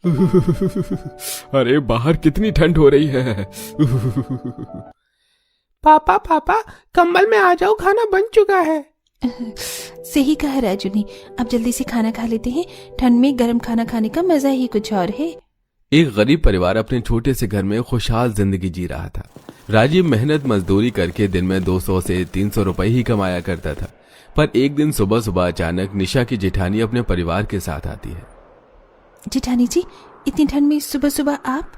अरे बाहर कितनी ठंड हो रही है। पापा पापा कंबल में आ जाओ, खाना बन चुका है। सही कहा राजू ने, अब जल्दी से खाना खा लेते हैं। ठंड में गर्म खाना खाने का मजा ही कुछ और है। एक गरीब परिवार अपने छोटे से घर में खुशहाल जिंदगी जी रहा था। राजीव मेहनत मजदूरी करके दिन में 200 से 300 रुपए ही कमाया करता था। पर एक दिन सुबह सुबह अचानक निशा की जेठानी अपने परिवार के साथ आती है। जेठानी जी, इतनी ठंड में सुबह सुबह आप?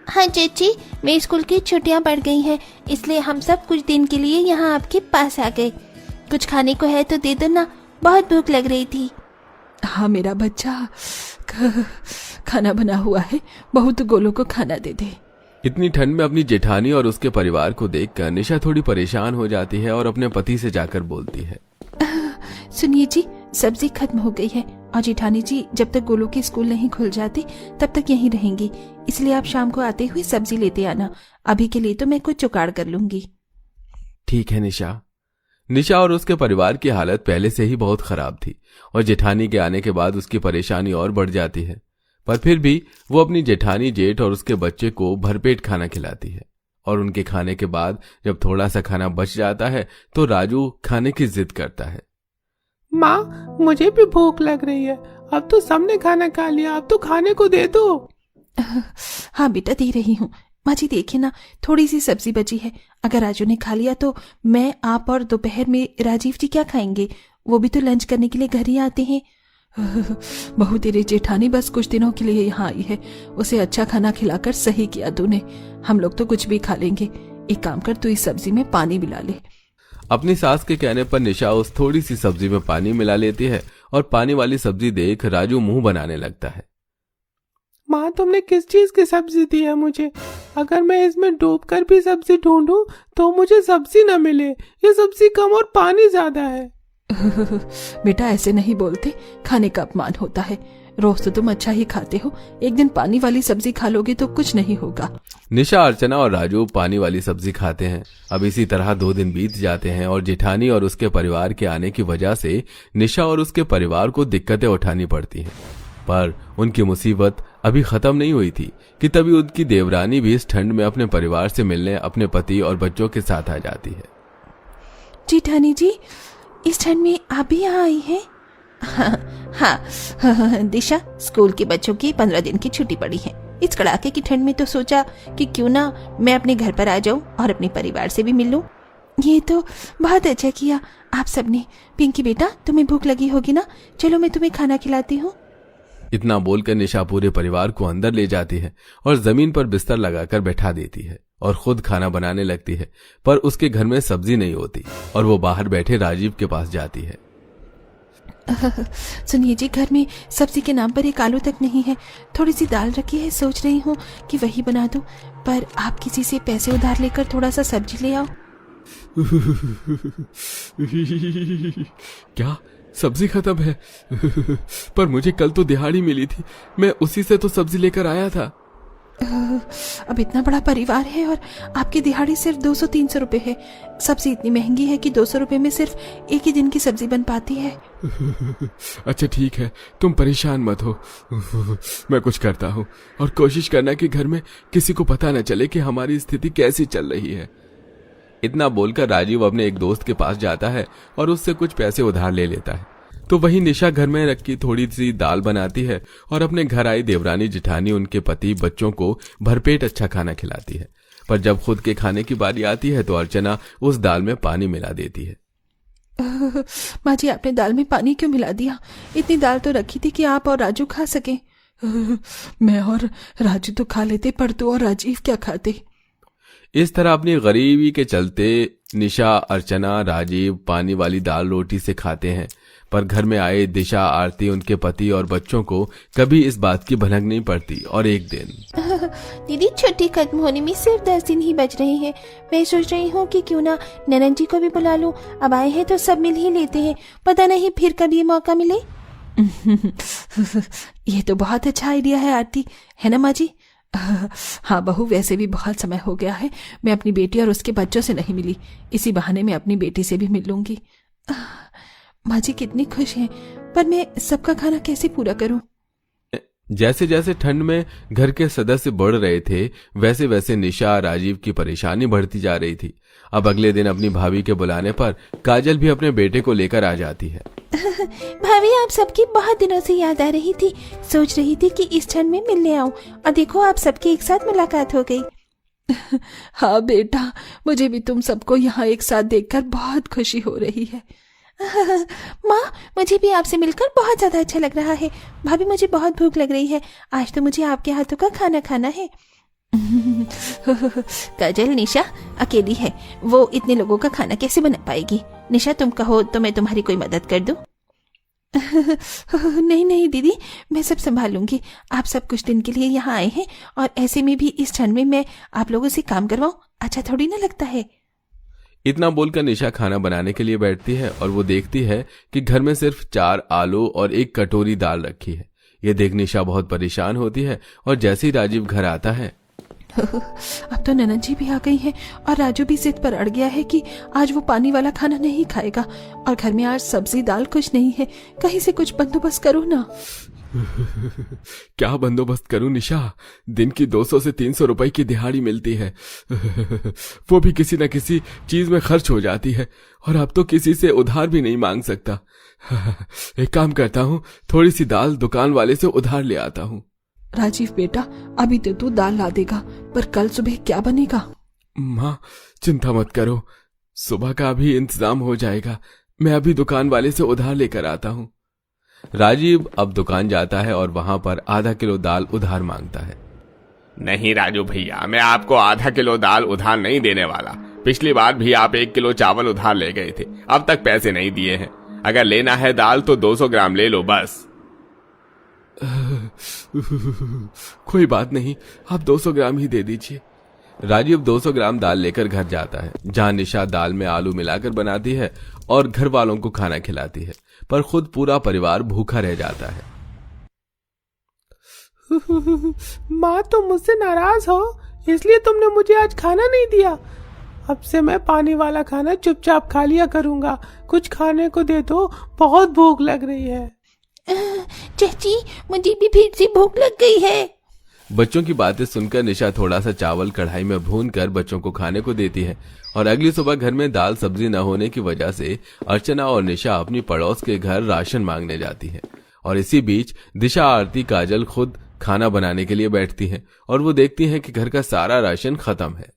हाँ चाची, मेरे स्कूल की छुट्टियां पड़ गई हैं, इसलिए हम सब कुछ दिन के लिए यहाँ आपके पास आ गए। कुछ खाने को है तो दे दो ना, बहुत भूख लग रही थी। हाँ मेरा बच्चा, खाना बना हुआ है, बहू तो गोलू को खाना दे दे। इतनी ठंड में अपनी जेठानी और उसके परिवार को देखकर निशा थोड़ी परेशान हो जाती है और अपने पति से जाकर बोलती है, सुनिए जी, सब्जी खत्म हो गई है और जेठानी जी जब तक गोलू के स्कूल नहीं खुल जाते तब तक यहीं रहेंगी, इसलिए आप शाम को आते हुए सब्जी लेते आना। अभी के लिए तो मैं कुछ जुगाड़ कर लूंगी। ठीक है निशा। निशा और उसके परिवार की हालत पहले से ही बहुत खराब थी और जेठानी के आने के बाद उसकी परेशानी और बढ़ जाती है। पर फिर भी वो अपनी जेठानी, जेठ और उसके बच्चे को भरपेट खाना खिलाती है और उनके खाने के बाद जब थोड़ा सा खाना बच जाता है तो राजू खाने की जिद करता है। माँ, मुझे भी भूख लग रही है, अब तो सबने खाना खा लिया, अब तो खाने को दे दो। हाँ बेटा, दे रही हूँ। माँ जी देखिए ना, थोड़ी सी सब्जी बची है, अगर राजू ने खा लिया तो मैं, आप और दोपहर में राजीव जी क्या खाएंगे? वो भी तो लंच करने के लिए घर ही आते हैं। बहू तेरी जेठानी बस कुछ दिनों के लिए यहाँ आई है, उसे अच्छा खाना खिलाकर सही किया तूने। हम लोग तो कुछ भी खा लेंगे। एक काम कर, तू इस सब्जी में पानी मिला ले। अपनी सास के कहने पर निशा उस थोड़ी सी सब्जी में पानी मिला लेती है और पानी वाली सब्जी देख राजू मुंह बनाने लगता है। माँ, तुमने किस चीज की सब्जी दी है मुझे? अगर मैं इसमें डूबकर भी सब्जी ढूंढूं तो मुझे सब्जी न मिले। ये सब्जी कम और पानी ज्यादा है। बेटा ऐसे नहीं बोलते, खाने का अपमान होता है। रोज तो तुम अच्छा ही खाते हो, एक दिन पानी वाली सब्जी खा लोगे तो कुछ नहीं होगा। निशा, अर्चना और राजू पानी वाली सब्जी खाते हैं। अब इसी तरह 2 दिन बीत जाते हैं और जेठानी और उसके परिवार के आने की वजह से निशा और उसके परिवार को दिक्कतें उठानी पड़ती हैं। पर उनकी मुसीबत अभी खत्म नहीं हुई थी कि तभी उनकी देवरानी भी इस ठंड में अपने परिवार से मिलने अपने पति और बच्चों के साथ आ जाती है। जेठानी जी, इस ठंड में आप भी यहाँ आई हैं? हाँ, दिशा, स्कूल के बच्चों की 15 दिन की छुट्टी पड़ी है। इस कड़ाके की ठंड में तो सोचा कि क्यों ना मैं अपने घर पर आ जाऊं और अपने परिवार से भी मिल लूं। ये तो बहुत अच्छा किया आप सबने। पिंकी बेटा, तुम्हें भूख लगी होगी ना, चलो मैं तुम्हें खाना खिलाती हूँ। इतना बोलकर निशा पूरे परिवार को अंदर ले जाती है और जमीन पर बिस्तर लगाकर बैठा देती है और खुद खाना बनाने लगती है। पर उसके घर में सब्जी नहीं होती और वो बाहर बैठे राजीव के पास जाती है। सुनिए जी, घर में सब्जी के नाम पर एक आलू तक नहीं है। थोड़ी सी दाल रखी है, सोच रही हूँ कि वही बना दूं, पर आप किसी से पैसे उधार लेकर थोड़ा सा सब्जी ले आओ। क्या सब्जी खत्म है? पर मुझे कल तो दिहाड़ी मिली थी, मैं उसी से तो सब्जी लेकर आया था। अब इतना बड़ा परिवार है और आपकी दिहाड़ी सिर्फ 200-300 रुपए है। सब्जी इतनी महंगी है कि 200 रुपए में सिर्फ एक ही दिन की सब्जी बन पाती है। अच्छा ठीक है, तुम परेशान मत हो, मैं कुछ करता हूँ। और कोशिश करना कि घर में किसी को पता न चले कि हमारी स्थिति कैसी चल रही है। इतना बोलकर राजीव अपने एक दोस्त के पास जाता है और उससे कुछ पैसे उधार ले लेता है। तो वही निशा घर में रखी थोड़ी सी दाल बनाती है और अपने घर आई देवरानी, जेठानी, उनके पति, बच्चों को भरपेट अच्छा खाना खिलाती है। पर जब खुद के खाने की बारी आती है तो अर्चना उस दाल में पानी मिला देती है। माँ जी, आपने दाल में पानी क्यों मिला दिया? इतनी दाल तो रखी थी कि आप और राजू खा सके। मैं और राजू तो खा लेते, पर तू और राजीव क्या खाते? इस तरह अपनी गरीबी के चलते निशा, अर्चना, राजीव पानी वाली दाल रोटी से खाते हैं। पर घर में आए दिशा, आरती, उनके पति और बच्चों को कभी इस बात की भनक नहीं पड़ती। और एक दिन, दीदी, छुट्टी खत्म होने में सिर्फ 10 दिन ही बच रहे हैं। मैं सोच रही हूँ कि क्यों ना ननद जी को भी बुला लूं। अब आए हैं तो सब मिल ही लेते हैं, पता नहीं फिर कभी मौका मिले। ये तो बहुत अच्छा आइडिया है आरती, है ना माँ जी? हाँ बहू, वैसे भी बहुत समय हो गया है, मैं अपनी बेटी और उसके बच्चों से नहीं मिली। इसी बहाने मैं अपनी बेटी से भी मिल लूंगी। माँ जी कितनी खुश हैं, पर मैं सबका खाना कैसे पूरा करूं? जैसे जैसे ठंड में घर के सदस्य बढ़ रहे थे, वैसे वैसे निशा राजीव की परेशानी बढ़ती जा रही थी। अब अगले दिन अपनी भाभी के बुलाने पर काजल भी अपने बेटे को लेकर आ जाती है। भाभी, आप सबकी बहुत दिनों से याद आ रही थी। सोच रही थी कि इस ठंड में मिलने आऊं, और देखो आप सबकी एक साथ मुलाकात हो गई। हाँ बेटा, मुझे भी तुम सबको यहाँ एक साथ देखकर बहुत खुशी हो रही है। माँ, मुझे भी आपसे मिलकर बहुत ज्यादा अच्छा लग रहा है। भाभी, मुझे बहुत भूख लग रही है। आज तो मुझे आपके हाथों का खाना खाना है। काजल निशा अकेली है, वो इतने लोगों का खाना कैसे बना पाएगी? निशा, तुम कहो तो मैं तुम्हारी कोई मदद कर दूं? नहीं नहीं दीदी, मैं सब संभालूंगी। आप सब कुछ दिन के लिए यहाँ आए हैं और ऐसे में भी इस ठंड में मैं आप लोगों से काम करवाऊं, अच्छा थोड़ी ना लगता है। इतना बोलकर निशा खाना बनाने के लिए बैठती है और वो देखती है कि घर में सिर्फ 4 आलू और 1 कटोरी दाल रखी है। ये देख निशा बहुत परेशान होती है और जैसे ही राजीव घर आता है, अब तो ननद जी भी आ गई हैं और राजू भी जिद पर अड़ गया है कि आज वो पानी वाला खाना नहीं खाएगा, और घर में आज सब्जी दाल कुछ नहीं है। कहीं से कुछ बंदोबस्त करो ना। क्या बंदोबस्त करूं निशा? दिन की 200 से 300 रुपए की दिहाड़ी मिलती है, वो भी किसी न किसी चीज में खर्च हो जाती है, और अब तो किसी से उधार भी नहीं मांग सकता। एक काम करता हूँ, थोड़ी सी दाल दुकान वाले से उधार ले आता हूँ। राजीव बेटा, अभी तो तू दाल ला देगा, पर कल सुबह क्या बनेगा? माँ, चिंता मत करो, सुबह का भी इंतजाम हो जाएगा। मैं अभी दुकान वाले से उधार लेकर आता हूँ। राजीव अब दुकान जाता है और वहां पर आधा किलो दाल उधार मांगता है। नहीं राजू भैया, मैं आपको आधा किलो दाल उधार नहीं देने वाला। पिछली बार भी आप 1 किलो चावल उधार ले गए थे, अब तक पैसे नहीं दिए हैं। अगर लेना है दाल तो 200 ग्राम ले लो बस। कोई बात नहीं, आप 200 ग्राम ही दे दीजिए। राजीव 200 ग्राम दाल लेकर घर जाता है, जहां निशा दाल में आलू मिलाकर बनाती है और घर वालों को खाना खिलाती है, पर खुद पूरा परिवार भूखा रह जाता है। माँ, तुम मुझसे नाराज हो, इसलिए तुमने मुझे आज खाना नहीं दिया। अब से मैं पानी वाला खाना चुपचाप खा लिया करूंगा। कुछ खाने को दे दो, बहुत भूख लग रही है। चाची, मुझे भी फिर से भूख लग गई है। बच्चों की बातें सुनकर निशा थोड़ा सा चावल कढ़ाई में भूनकर बच्चों को खाने को देती है, और अगली सुबह घर में दाल सब्जी न होने की वजह से अर्चना और निशा अपनी पड़ोस के घर राशन मांगने जाती है। और इसी बीच दिशा, आरती, काजल खुद खाना बनाने के लिए बैठती हैं और वो देखती हैं कि घर का सारा राशन खत्म है।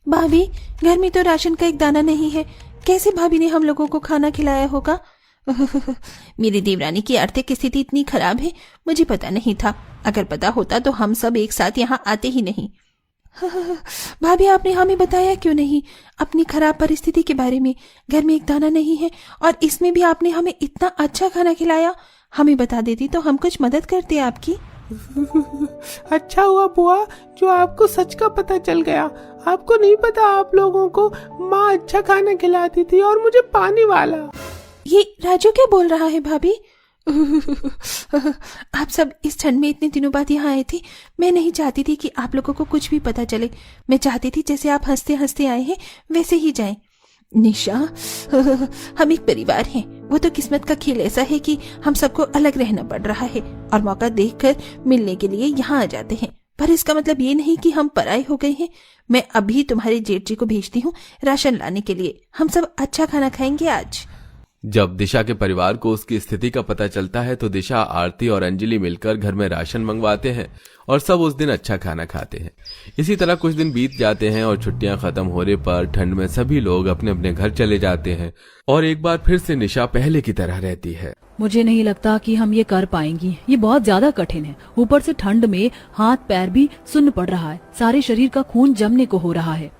भाभी, घर में तो राशन का एक दाना नहीं है, कैसे भाभी ने हम लोगों को खाना खिलाया होगा? मेरी देवरानी की आर्थिक स्थिति इतनी खराब है, मुझे पता नहीं था। अगर पता होता तो हम सब एक साथ यहाँ आते ही नहीं। भाभी, आपने हमें बताया क्यों नहीं अपनी खराब परिस्थिति के बारे में? घर में एक दाना नहीं है और इसमें भी आपने हमें इतना अच्छा खाना खिलाया। हमें बता देती तो हम कुछ मदद करते आपकी। अच्छा हुआ बुआ जो आपको सच का पता चल गया। आपको नहीं पता, आप लोगों को माँ अच्छा खाना खिलाती थी और मुझे पानी वाला। ये राजू क्या बोल रहा है भाभी? आप सब इस ठंड में इतने दिनों बाद यहाँ आए थे। मैं नहीं चाहती थी कि आप लोगों को कुछ भी पता चले। मैं चाहती थी जैसे आप हंसते हंसते आए हैं वैसे ही जाएं। निशा, हम एक परिवार हैं। वो तो किस्मत का खेल ऐसा है कि हम सबको अलग रहना पड़ रहा है और मौका देखकर मिलने के लिए यहाँ आ जाते हैं, पर इसका मतलब ये नहीं कि हम पराये हो गए हैं। मैं अभी तुम्हारे जेठ जी को भेजती हूँ राशन लाने के लिए। हम सब अच्छा खाना खाएंगे आज। जब दिशा के परिवार को उसकी स्थिति का पता चलता है तो दिशा, आरती और अंजलि मिलकर घर में राशन मंगवाते हैं और सब उस दिन अच्छा खाना खाते हैं। इसी तरह कुछ दिन बीत जाते हैं और छुट्टियां खत्म होने पर ठंड में सभी लोग अपने अपने घर चले जाते हैं और एक बार फिर से निशा पहले की तरह रहती है। मुझे नहीं लगता कि हम ये कर पाएंगी, ये बहुत ज्यादा कठिन है। ऊपर से ठंड में हाथ पैर भी सुन्न पड़ रहा है, सारे शरीर का खून जमने को हो रहा है।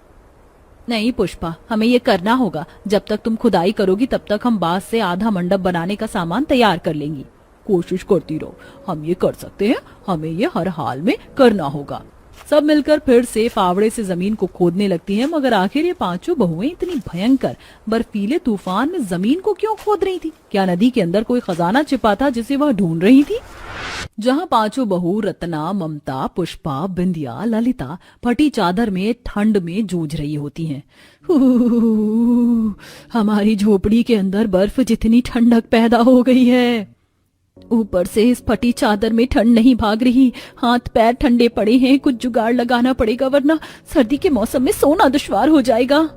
नहीं पुष्पा, हमें ये करना होगा। जब तक तुम खुदाई करोगी तब तक हम बांस से आधा मंडप बनाने का सामान तैयार कर लेंगी। कोशिश करती रहो, हम ये कर सकते हैं। हमें ये हर हाल में करना होगा। सब मिलकर फिर से फावड़े से जमीन को खोदने लगती हैं, मगर आखिर ये पांचों बहुएं इतनी भयंकर बर्फीले तूफान में जमीन को क्यों खोद रही थी? क्या नदी के अंदर कोई खजाना छिपा था जिसे वह ढूंढ रही थी? जहाँ पांचों बहू रत्ना, ममता, पुष्पा, बिंदिया, ललिता फटी चादर में ठंड में जूझ रही होती हैं। हमारी झोपड़ी के अंदर बर्फ जितनी ठंडक पैदा हो गई है। ऊपर से इस फटी चादर में ठंड नहीं भाग रही, हाथ पैर ठंडे पड़े हैं। कुछ जुगाड़ लगाना पड़ेगा वरना सर्दी के मौसम में सोना दुश्वार हो जाएगा।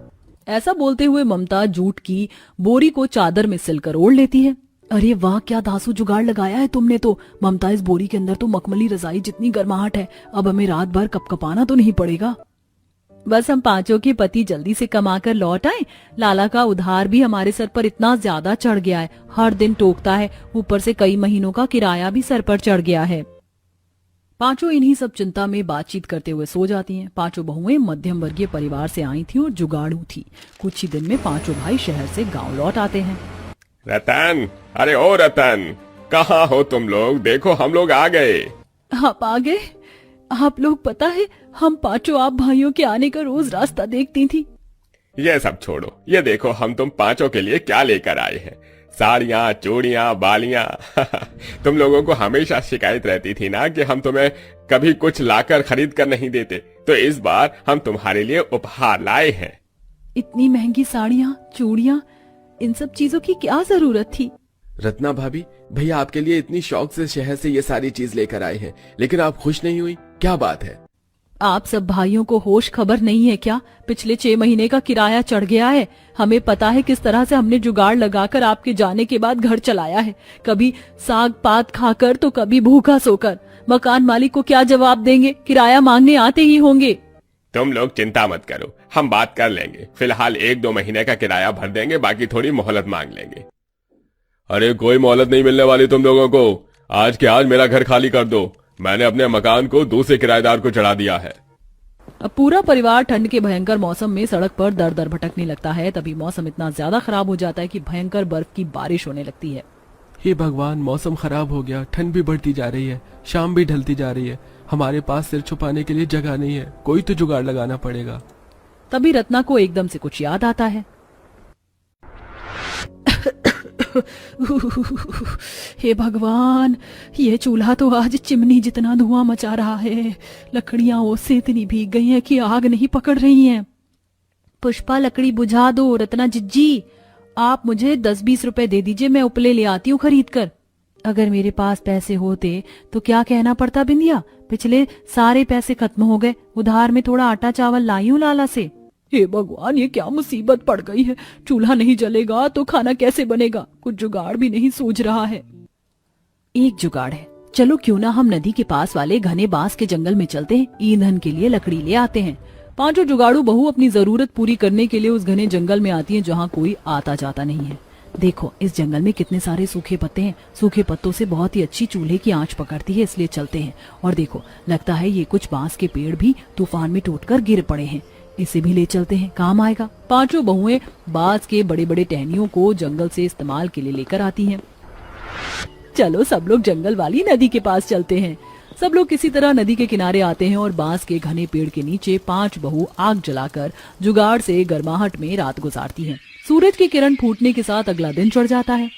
ऐसा बोलते हुए ममता जूट की बोरी को चादर में सिलकर ओढ़ लेती है। अरे वाह, क्या धांसू जुगाड़ लगाया है तुमने तो। ममता, इस बोरी के अंदर तो मखमली रजाई जितनी गर्माहट है। अब हमें रात भर कपकपाना तो नहीं पड़ेगा। बस हम पांचों के पति जल्दी से कमाकर लौट आए। लाला का उधार भी हमारे सर पर इतना ज्यादा चढ़ गया है, हर दिन टोकता है। ऊपर से कई महीनों का किराया भी सर पर चढ़ गया है। पांचों इन्हीं सब चिंता में बातचीत करते हुए सो जाती हैं। पांचों बहुएं मध्यम वर्गीय परिवार से आई थी और जुगाड़ू थी। कुछ ही दिन में पांचों भाई शहर से गांव लौट आते हैं। रतन, अरे ओ रतन, कहाँ हो तुम लोग? देखो हम लोग आ गए। आप आ गए? आप लोग, पता है हम पांचों आप भाइयों के आने का रोज रास्ता देखती थी। ये सब छोड़ो, ये देखो हम तुम पांचों के लिए क्या लेकर आए हैं। साड़ियाँ, चूड़ियाँ, बालियाँ। तुम लोगों को हमेशा शिकायत रहती थी ना कि हम तुम्हें कभी कुछ लाकर खरीद कर नहीं देते, तो इस बार हम तुम्हारे लिए उपहार लाए हैं। इतनी महंगी साड़ियाँ, चूड़ियाँ, इन सब चीजों की क्या जरूरत थी? रत्ना भाभी, भैया आपके लिए इतनी शौक से शहर से ये सारी चीज लेकर आए हैं, लेकिन आप खुश नहीं हुई, क्या बात है? आप सब भाइयों को होश खबर नहीं है क्या? पिछले 6 महीने का किराया चढ़ गया है। हमें पता है किस तरह से हमने जुगाड़ लगाकर आपके जाने के बाद घर चलाया है। कभी साग पात खाकर तो कभी भूखा सोकर। मकान मालिक को क्या जवाब देंगे? किराया मांगने आते ही होंगे। तुम लोग चिंता मत करो, हम बात कर लेंगे। फिलहाल 1-2 महीने का किराया भर देंगे, बाकी थोड़ी मोहलत मांग लेंगे। अरे कोई मोहलत नहीं मिलने वाली तुम लोगों को। आज के आज मेरा घर खाली कर दो। मैंने अपने मकान को दूसरे किराएदार को चढ़ा दिया है। अब पूरा परिवार ठंड के भयंकर मौसम में सड़क पर दर दर भटकने लगता है। तभी मौसम इतना ज्यादा खराब हो जाता है कि भयंकर बर्फ की बारिश होने लगती है। हे भगवान, मौसम खराब हो गया, ठंड भी बढ़ती जा रही है, शाम भी ढलती जा रही है। हमारे पास सिर छुपाने के लिए जगह नहीं है, कोई तो जुगाड़ लगाना पड़ेगा। तभी रत्ना को एकदम से कुछ याद आता है। हे भगवान, ये चूल्हा तो आज चिमनी जितना धुआं मचा रहा है। लकड़ियां उससे इतनी भीग गई हैं कि आग नहीं पकड़ रही हैं। पुष्पा, लकड़ी बुझा दो। रत्ना जिज्जी, आप मुझे 10-20 रुपए दे दीजिए, मैं उपले ले आती हूँ खरीद कर। अगर मेरे पास पैसे होते तो क्या कहना पड़ता बिंदिया, पिछले सारे पैसे खत्म हो गए। उधार में थोड़ा आटा चावल लाई हूँ लाला से। हे भगवान, ये क्या मुसीबत पड़ गई है। चूल्हा नहीं जलेगा तो खाना कैसे बनेगा? कुछ जुगाड़ भी नहीं सूझ रहा है। एक जुगाड़ है, चलो क्यों ना हम नदी के पास वाले घने बांस के जंगल में चलते हैं, ईंधन के लिए लकड़ी ले आते हैं। पांचों जुगाड़ू बहू अपनी जरूरत पूरी करने के लिए उस घने जंगल में आती हैं जहाँ कोई आता जाता नहीं है। देखो, इस जंगल में कितने सारे सूखे पत्ते हैं। सूखे पत्तों से बहुत ही अच्छी चूल्हे की आंच पकड़ती है, इसलिए चलते हैं। और देखो, लगता है ये कुछ बांस के पेड़ भी तूफान में टूटकर गिर पड़े हैं, इसे भी ले चलते हैं, काम आएगा। पांचों बहुएं बांस के बड़े बड़े टहनियों को जंगल से इस्तेमाल के लिए लेकर आती हैं। चलो सब लोग जंगल वाली नदी के पास चलते हैं। सब लोग किसी तरह नदी के किनारे आते हैं और बांस के घने पेड़ के नीचे 5 बहू आग जलाकर जुगाड़ से गर्माहट में रात गुजारती हैं। सूरज की किरण फूटने के साथ अगला दिन चढ़ जाता है।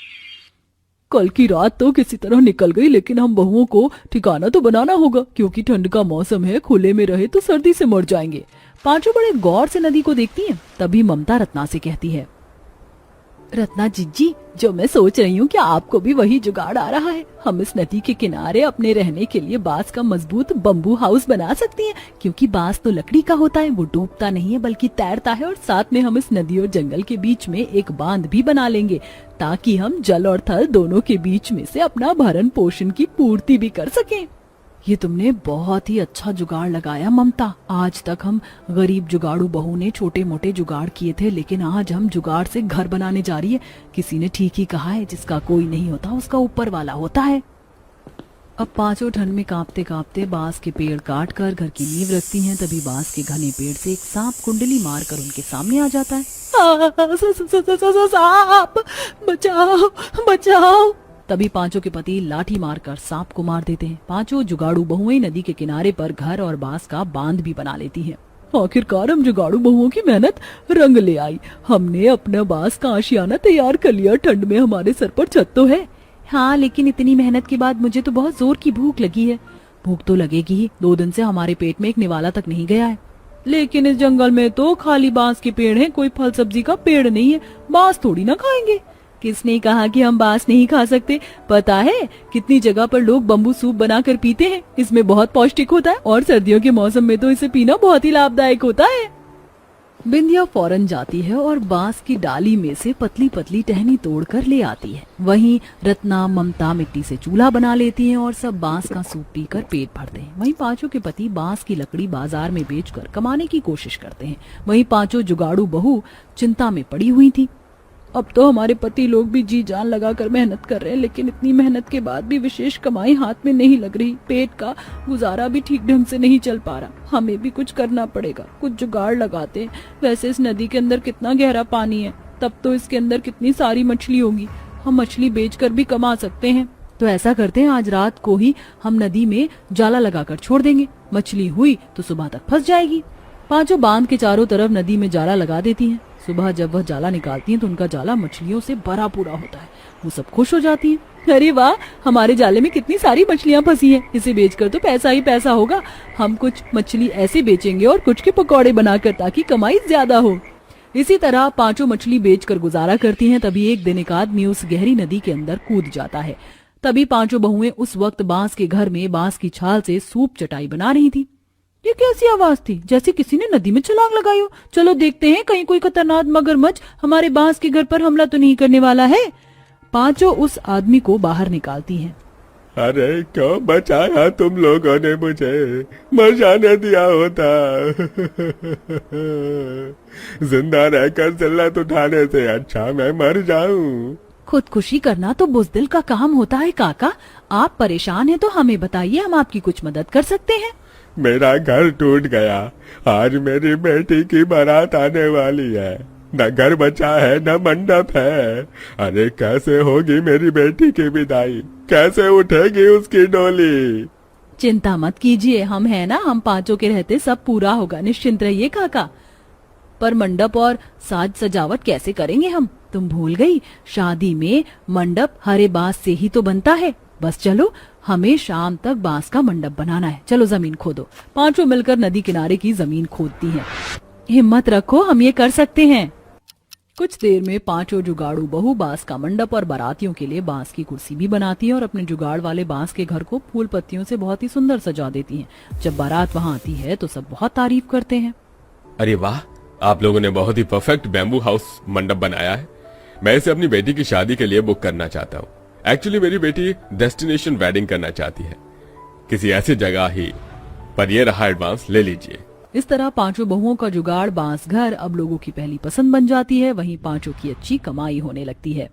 कल की रात तो किसी तरह निकल गई, लेकिन हम बहुओं को ठिकाना तो बनाना होगा, क्योंकि ठंड का मौसम है, खुले में रहे तो सर्दी से मर जाएंगे। पांचों बड़े गौर से नदी को देखती हैं। तभी ममता रत्ना से कहती है, रत्ना जिज्जी, जो मैं सोच रही हूँ कि आपको भी वही जुगाड़ आ रहा है। हम इस नदी के किनारे अपने रहने के लिए बांस का मजबूत बम्बू हाउस बना सकती हैं, क्योंकि बांस तो लकड़ी का होता है, वो डूबता नहीं है बल्कि तैरता है। और साथ में हम इस नदी और जंगल के बीच में एक बांध भी बना लेंगे, ताकि हम जल और थल दोनों के बीच में से अपना भरण पोषण की पूर्ति भी कर सकें। ये तुमने बहुत ही अच्छा जुगाड़ लगाया ममता। आज तक हम गरीब जुगाड़ू बहू ने छोटे मोटे जुगाड़ किए थे, लेकिन आज हम जुगाड़ से घर बनाने जा रही है। किसी ने ठीक ही कहा है, जिसका कोई नहीं होता उसका ऊपर वाला होता है। अब पांचों ठंड में कांपते कांपते बांस के पेड़ काट कर घर की नींव रखती हैं। तभी बांस के घने पेड़ से एक सांप कुंडली मारकर उनके सामने आ जाता है। सांप, बचाओ बचाओ। तभी पांचों के पति लाठी मारकर सांप को मार देते हैं। पांचों जुगाड़ू बहुएं नदी के किनारे पर घर और बांस का बांध भी बना लेती हैं। आखिरकार हम जुगाड़ू बहुओं की मेहनत रंग ले आई। हमने अपना बांस का आशियाना तैयार कर लिया। ठंड में हमारे सर पर छत तो है। हाँ, लेकिन इतनी मेहनत के बाद मुझे तो बहुत जोर की भूख लगी है। भूख तो लगेगी ही, 2 दिन से हमारे पेट में एक निवाला तक नहीं गया है। लेकिन इस जंगल में तो खाली बांस के पेड़ हैं, कोई फल सब्जी का पेड़ नहीं है। बांस थोड़ी ना खाएंगे। किसने कहा कि हम बांस नहीं खा सकते? पता है कितनी जगह पर लोग बम्बू सूप बनाकर पीते हैं। इसमें बहुत पौष्टिक होता है और सर्दियों के मौसम में तो इसे पीना बहुत ही लाभदायक होता है। बिंदिया फौरन जाती है और बांस की डाली में से पतली पतली टहनी तोड़कर ले आती है। वहीं रत्ना ममता मिट्टी से चूल्हा बना लेती हैं और सब बांस का सूप पीकर पेट भरते हैं। वहीं पांचों के पति बांस की लकड़ी बाजार में बेचकर कमाने की कोशिश करते हैं। वहीं पांचों जुगाड़ू बहू चिंता में पड़ी हुई थी। अब तो हमारे पति लोग भी जी जान लगाकर मेहनत कर रहे हैं, लेकिन इतनी मेहनत के बाद भी विशेष कमाई हाथ में नहीं लग रही। पेट का गुजारा भी ठीक ढंग से नहीं चल पा रहा। हमें भी कुछ करना पड़ेगा, कुछ जुगाड़ लगाते हैं। वैसे इस नदी के अंदर कितना गहरा पानी है, तब तो इसके अंदर कितनी सारी मछली होगी। हम मछली बेचकर भी कमा सकते हैं। तो ऐसा करते हैं, आज रात को ही हम नदी में जाला लगाकर छोड़ देंगे। मछली हुई तो सुबह तक फंस जाएगी। पांचों बांध के चारों तरफ नदी में जाला लगा देती हैं। सुबह जब वह जाला निकालती हैं तो उनका जाला मछलियों से भरा पूरा होता है। वो सब खुश हो जाती हैं। अरे वाह, हमारे जाले में कितनी सारी मछलियां फंसी हैं। इसे बेचकर तो पैसा ही पैसा होगा। हम कुछ मछली ऐसे बेचेंगे और कुछ के पकौड़े बनाकर, ताकि कमाई ज्यादा हो। इसी तरह पांचों मछली बेचकर गुजारा करती हैं। तभी एक दिन एक आदमी उस गहरी नदी के अंदर कूद जाता है। तभी पांचों बहुएं उस वक्त बांस के घर में बांस की छाल से सूप चटाई बना रही थी। ये कैसी आवाज थी? जैसे किसी ने नदी में छलांग लगाई हो। चलो देखते हैं, कहीं कोई खतरनाक मगरमच्छ हमारे बांस के घर पर हमला तो नहीं करने वाला है। पांचों उस आदमी को बाहर निकालती हैं। अरे क्यों बचाया तुम लोगों ने मुझे? मर जाने दिया होता। जिंदा रहकर जिल्लत उठाने से अच्छा मैं मर जाऊं। खुदकुशी करना तो बुज़दिल का काम होता है काका। आप परेशान हैं तो हमें बताइए, हम आपकी कुछ मदद कर सकते हैं। मेरा घर टूट गया। आज मेरी बेटी की बारात आने वाली है। न घर बचा है न मंडप है। अरे कैसे होगी मेरी बेटी की विदाई? कैसे उठेगी उसकी डोली? चिंता मत कीजिए, हम हैं ना। हम पांचों के रहते सब पूरा होगा, निश्चिंत रहिए काका। पर मंडप और साज सजावट कैसे करेंगे हम? तुम भूल गई, शादी में मंडप हरे बांस से ही तो बनता है। बस चलो, हमें शाम तक बांस का मंडप बनाना है। चलो जमीन खोदो। पांचों मिलकर नदी किनारे की जमीन खोदती हैं। हिम्मत रखो, हम ये कर सकते हैं। कुछ देर में पांचों जुगाड़ू बहू बांस का मंडप और बारातियों के लिए बांस की कुर्सी भी बनाती हैं और अपने जुगाड़ वाले बांस के घर को फूल पत्तियों से बहुत ही सुंदर सजा देती हैं। जब बारात वहाँ आती है तो सब बहुत तारीफ करते हैं। अरे वाह, आप लोगों ने बहुत ही परफेक्ट बैम्बू हाउस मंडप बनाया है। मैं इसे अपनी बेटी की शादी के लिए बुक करना चाहता हूँ। एक्चुअली मेरी बेटी डेस्टिनेशन वेडिंग करना चाहती है, किसी ऐसी जगह ही। पर ये रहा एडवांस, ले लीजिए। इस तरह पांचों बहुओं का जुगाड़ बांस घर अब लोगों की पहली पसंद बन जाती है। वहीं पांचों की अच्छी कमाई होने लगती है।